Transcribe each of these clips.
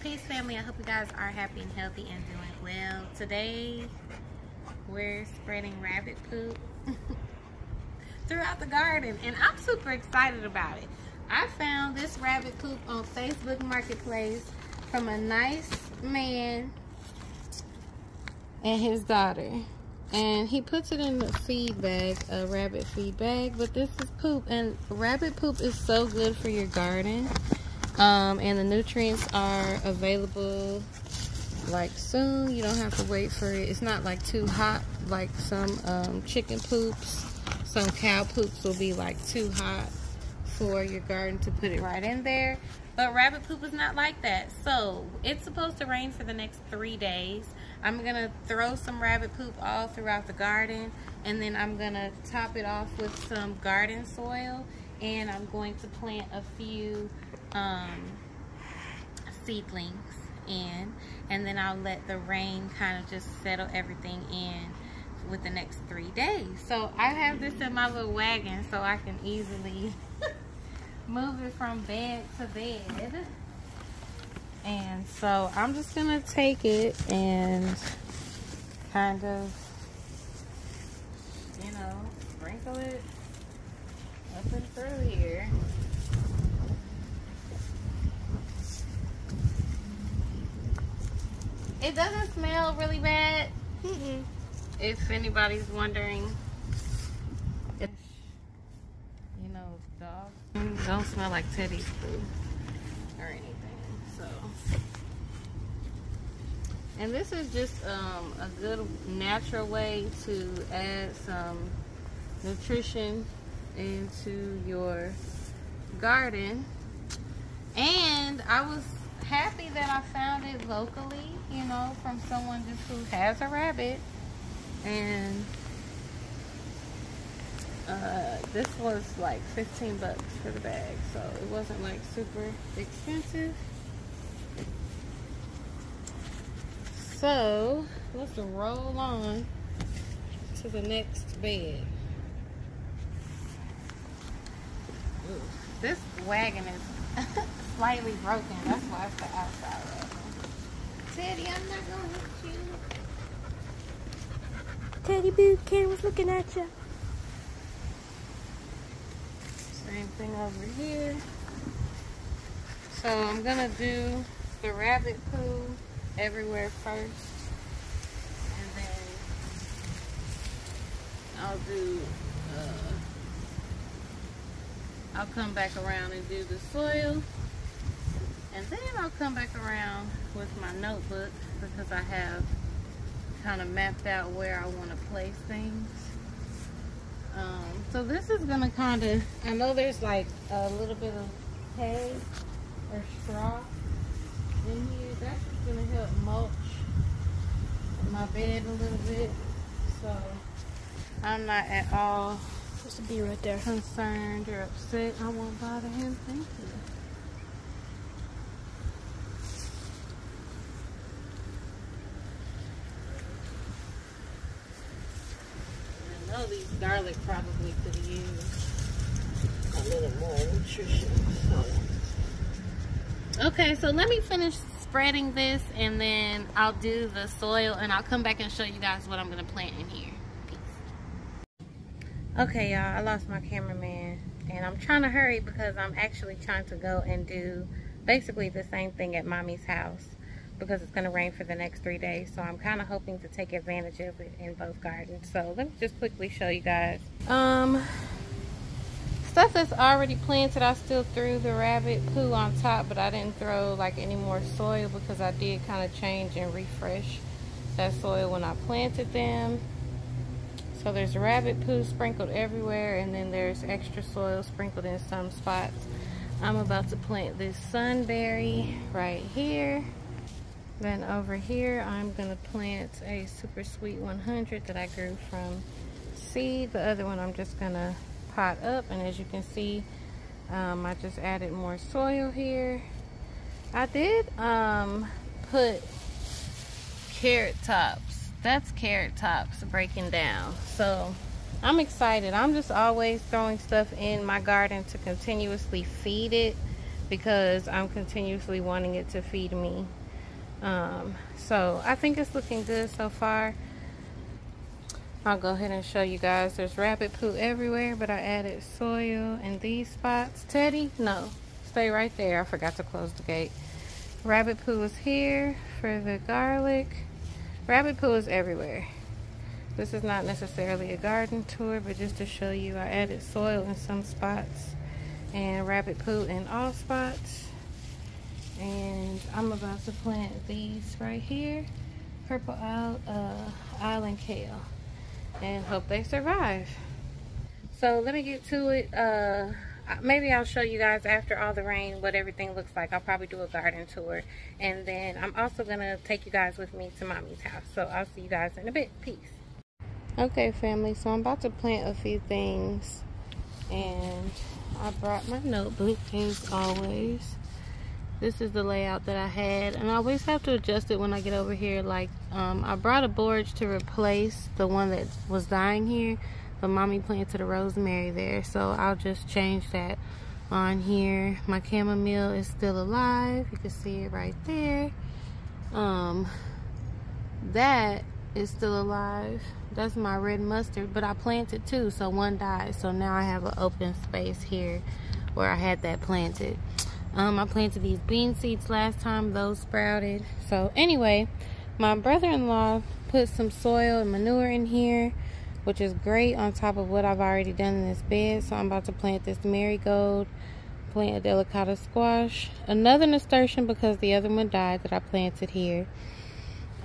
Peace, family. I hope you guys are happy and healthy and doing well. Today, we're spreading rabbit poop throughout the garden, and I'm super excited about it. I found this rabbit poop on Facebook Marketplace from a nice man and his daughter. And he puts it in a feed bag, a rabbit feed bag, but this is poop. And rabbit poop is so good for your garden. And the nutrients are available like soon. You don't have to wait for it. It's not like too hot like some chicken poops. Some cow poops will be like too hot for your garden to put it right in there. But rabbit poop is not like that. So it's supposed to rain for the next 3 days. I'm gonna throw some rabbit poop all throughout the garden, and then I'm gonna top it off with some garden soil, and I'm going to plant a few seedlings in, and then I'll let the rain kind of just settle everything in with the next 3 days. So I have this in my little wagon so I can easily move it from bed to bed. And so I'm just gonna take it and kind of, you know, sprinkle it up and through here. It doesn't smell really bad. If anybody's wondering. You know, dogs don't smell like Teddy's food or anything. So, and this is just a good natural way to add some nutrition into your garden. And I was happy that I found it locally, you know, from someone just who has a rabbit. And this was like 15 bucks for the bag, so it wasn't like super expensive. So let's roll on to the next bed. Ooh, this wagon is slightly broken. That's why it's the outside wagon. Teddy, I'm not gonna hit you. Teddy Boo, camera's looking at you. Same thing over here. So I'm gonna do the rabbit poo everywhere first, and then I'll come back around and do the soil, and then I'll come back around with my notebook because I have kind of mapped out where I want to place things. So this is gonna kind of, I know there's like a little bit of hay or straw in here. That's just gonna help mulch my bed a little bit. So I'm not at all Supposed to be right there. concerned or upset. I won't bother him. Thank you. I know these garlic probably could use a little more nutrition. Okay, so let me finish spreading this, and then I'll do the soil, and I'll come back and show you guys what I'm gonna plant in here. Peace. Okay, y'all, I lost my cameraman, and I'm trying to hurry because I'm actually trying to go and do basically the same thing at Mommy's house, because it's going to rain for the next 3 days. So I'm kind of hoping to take advantage of it in both gardens. So let me just quickly show you guys. Stuff that's already planted, I still threw the rabbit poo on top, but I didn't throw like any more soil because I did kind of change and refresh that soil when I planted them. So there's rabbit poo sprinkled everywhere, and then there's extra soil sprinkled in some spots. I'm about to plant this sunberry right here. Then over here, I'm gonna plant a Super Sweet 100 that I grew from seed. The other one I'm just gonna pot up, and as you can see, I just added more soil here. I did put carrot tops. That's carrot tops breaking down. So I'm excited. I'm just always throwing stuff in my garden to continuously feed it, because I'm continuously wanting it to feed me. So I think it's looking good so far. I'll go ahead and show you guys. There's rabbit poo everywhere, but I added soil in these spots. Teddy, no, stay right there. I forgot to close the gate. Rabbit poo is here for the garlic. Rabbit poo is everywhere. This is not necessarily a garden tour, but just to show you, I added soil in some spots and rabbit poo in all spots. And I'm about to plant these right here, purple island kale, and hope they survive. So let me get to it. Maybe I'll show you guys after all the rain what everything looks like. I'll probably do a garden tour, and then I'm also gonna take you guys with me to mommy's house. So I'll see you guys in a bit. Peace. Okay, family, so I'm about to plant a few things, and I brought my notebook as always. This is the layout that I had, and I always have to adjust it when I get over here. Like, I brought a borage to replace the one that was dying here, but mommy planted a rosemary there, so I'll just change that on here. My chamomile is still alive. You can see it right there. That is still alive. That's my red mustard, but I planted two, so one died. So now I have an open space here where I had that planted. I planted these bean seeds last time. Those sprouted. So anyway, my brother-in-law put some soil and manure in here, which is great on top of what I've already done in this bed. So I'm about to plant this marigold, plant a delicata squash, another nasturtium because the other one died that I planted here.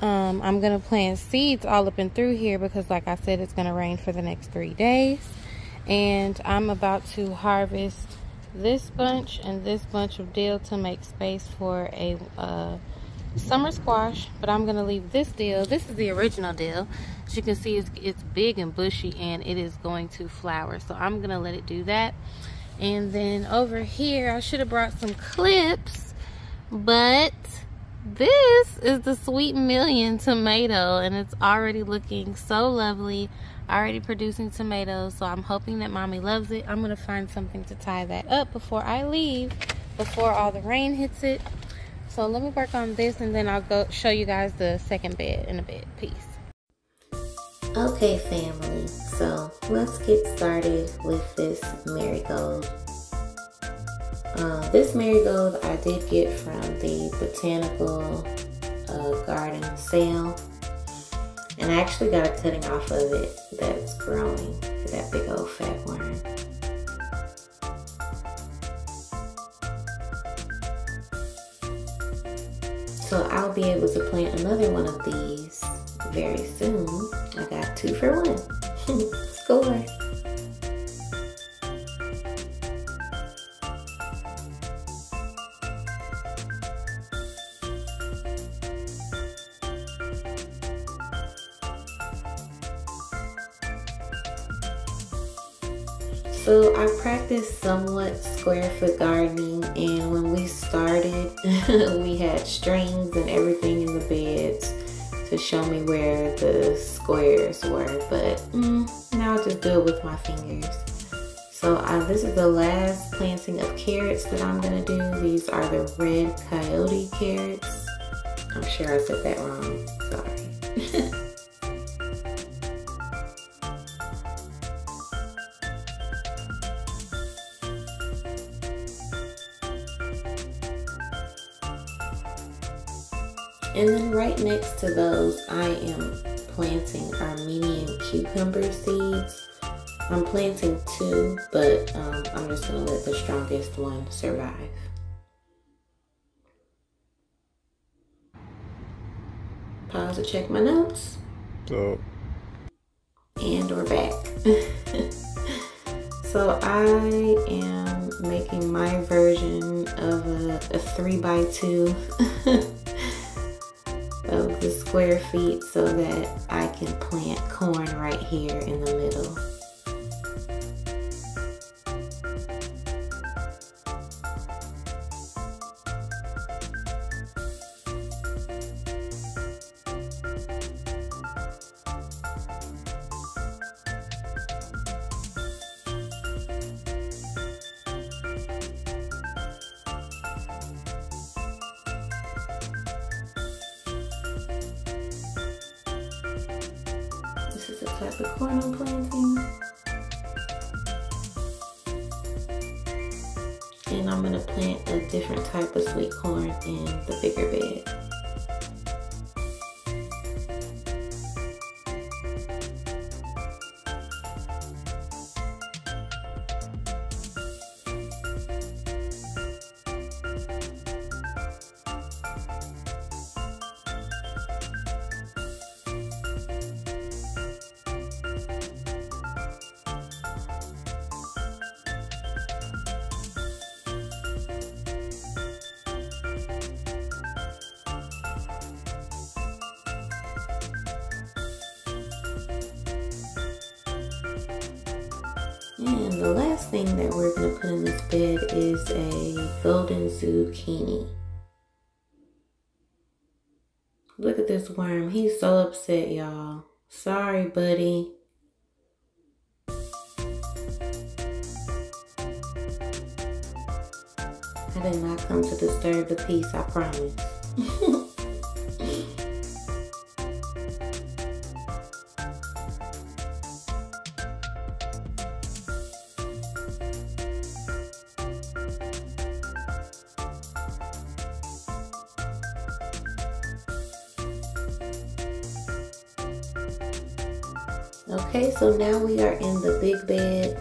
I'm gonna plant seeds all up and through here because, like I said, it's gonna rain for the next 3 days. And I'm about to harvest this bunch and this bunch of dill to make space for a summer squash, but I'm gonna leave this dill. This is the original dill. As you can see, it's big and bushy, and it is going to flower, so I'm gonna let it do that. And then over here, I should have brought some clips, but this is the Sweet Million tomato, and it's already looking so lovely, already producing tomatoes. So I'm hoping that mommy loves it. I'm gonna find something to tie that up before I leave, before all the rain hits it. So let me work on this, and then I'll go show you guys the second bed in a bit. Peace. Okay, family, so let's get started with this marigold. This marigold I did get from the botanical garden sale, and I actually got a cutting off of it that's growing, that big old fat worm. So I'll be able to plant another one of these very soon. I got 2 for 1. Score! So I practiced somewhat square foot gardening, and when we started, we had strings and everything in the beds to show me where the squares were, but now I'll just do it with my fingers. So this is the last planting of carrots that I'm gonna do. These are the red coyote carrots. I'm sure I said that wrong, sorry. And then right next to those, I am planting Armenian cucumber seeds. I'm planting 2, but I'm just gonna let the strongest one survive. Pause to check my notes. Oh. And we're back. So I am making my version of a 3x2 of the square feet so that I can plant corn right here in the middle. type of corn I'm planting. And I'm gonna plant a different type of sweet corn in the bigger bed. And the last thing that we're gonna put in this bed is a golden zucchini. Look at this worm, he's so upset, y'all. Sorry, buddy. I did not come to disturb the peace, I promise. Okay, so now we are in the big bed.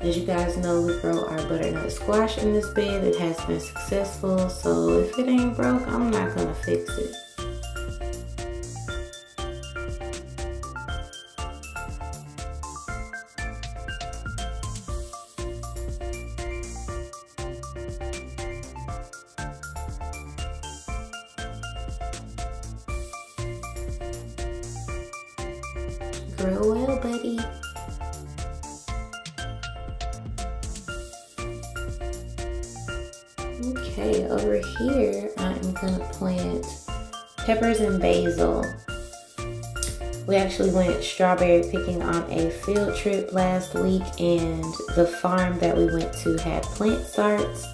As you guys know, we grow our butternut squash in this bed. It has been successful, so if it ain't broke, I'm not gonna fix it. Grow well, buddy. Okay, over here, I am gonna plant peppers and basil. We actually went strawberry picking on a field trip last week, and the farm that we went to had plant starts,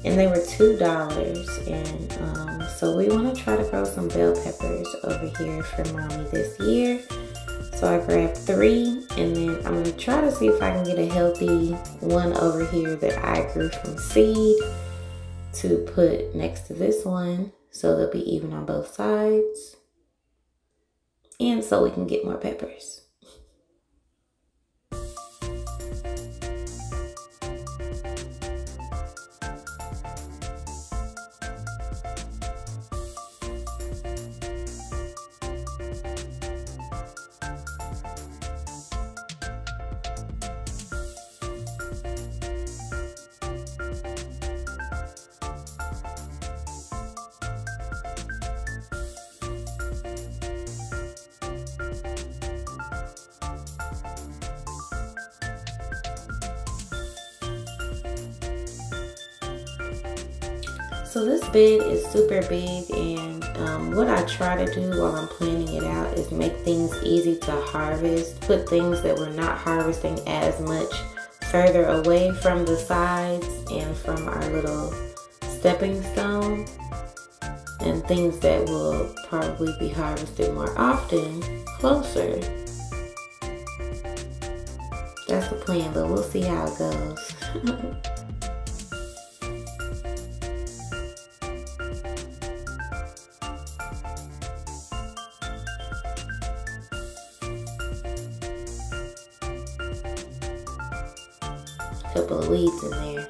and they were $2. And so we want to try to grow some bell peppers over here for mommy this year. So I grabbed 3, and then I'm gonna try to see if I can get a healthy one over here that I grew from seed to put next to this one, so they'll be even on both sides, and so we can get more peppers. So this bed is super big, and what I try to do while I'm planning it out is make things easy to harvest, put things that we're not harvesting as much further away from the sides and from our little stepping stone, and things that will probably be harvested more often closer. That's the plan, but we'll see how it goes. Couple of weeds in there.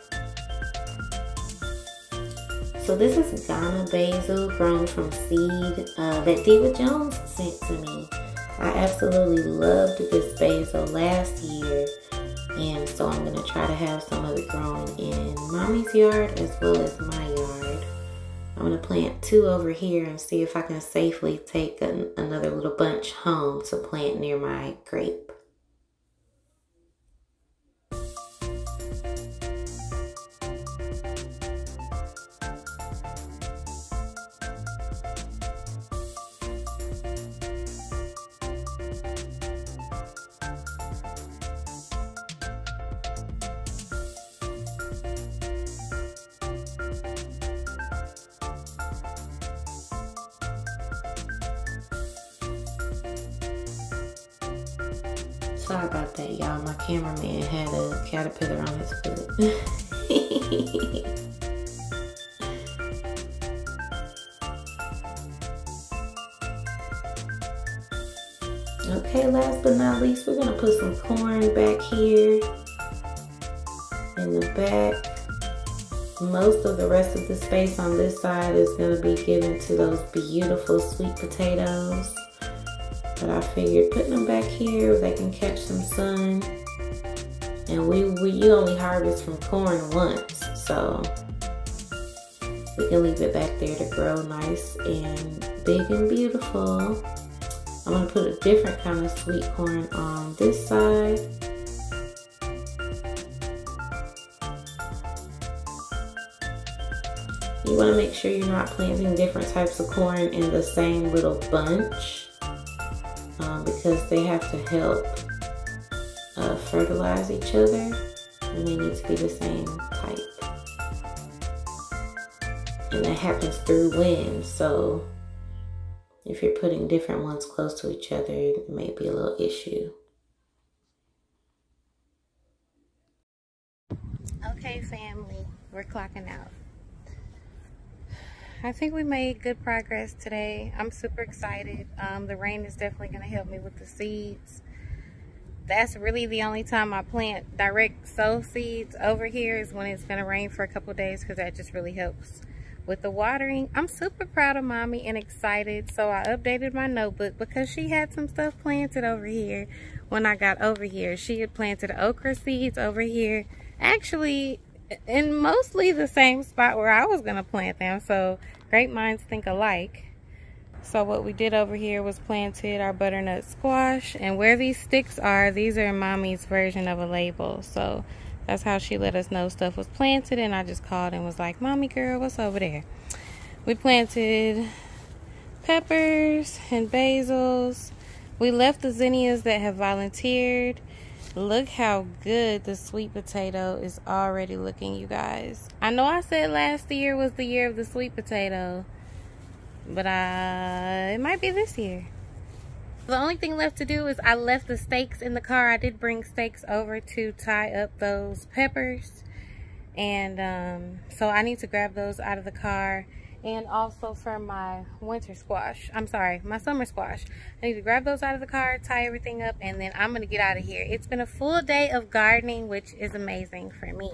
So this is Ghana basil grown from seed that Diva Jones sent to me. I absolutely loved this basil last year, and so I'm gonna try to have some of it growing in mommy's yard as well as my yard. I'm gonna plant 2 over here and see if I can safely take another little bunch home to plant near my grape. Sorry about that, y'all. My cameraman had a caterpillar on his foot. Okay, last but not least, we're gonna put some corn back here in the back. Most of the rest of the space on this side is gonna be given to those beautiful sweet potatoes. But I figured putting them back here, they can catch some sun. And you only harvest from corn once, so we can leave it back there to grow nice and big and beautiful. I'm gonna put a different kind of sweet corn on this side. You wanna make sure you're not planting different types of corn in the same little bunch because they have to help fertilize each other, and they need to be the same type. And that happens through wind, so if you're putting different ones close to each other, it may be a little issue. Okay, family, we're clocking out. I think we made good progress today. I'm super excited. The rain is definitely going to help me with the seeds. That's really the only time I plant direct sow seeds over here is when it's going to rain for a couple days, because that just really helps with the watering. I'm super proud of Mommy and excited. So I updated my notebook because she had some stuff planted over here when I got over here. She had planted okra seeds over here. Actually, in mostly the same spot where I was going to plant them. So great minds think alike. So what we did over here was planted our butternut squash. And where these sticks are, these are Mommy's version of a label. So that's how she let us know stuff was planted. And I just called and was like, Mommy girl, what's over there? We planted peppers and basils. We left the zinnias that have volunteered. Look how good the sweet potato is already looking, you guys. I know I said last year was the year of the sweet potato, but it might be this year. The only thing left to do is I left the stakes in the car. I did bring stakes over to tie up those peppers. And so I need to grab those out of the car. And also for my winter squash, I'm sorry, my summer squash, I need to grab those out of the car, tie everything up, and then I'm gonna get out of here. It's been a full day of gardening, which is amazing for me.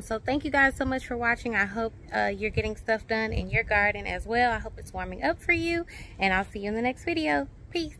So thank you guys so much for watching. I hope you're getting stuff done in your garden as well. I hope it's warming up for you, and I'll see you in the next video. Peace.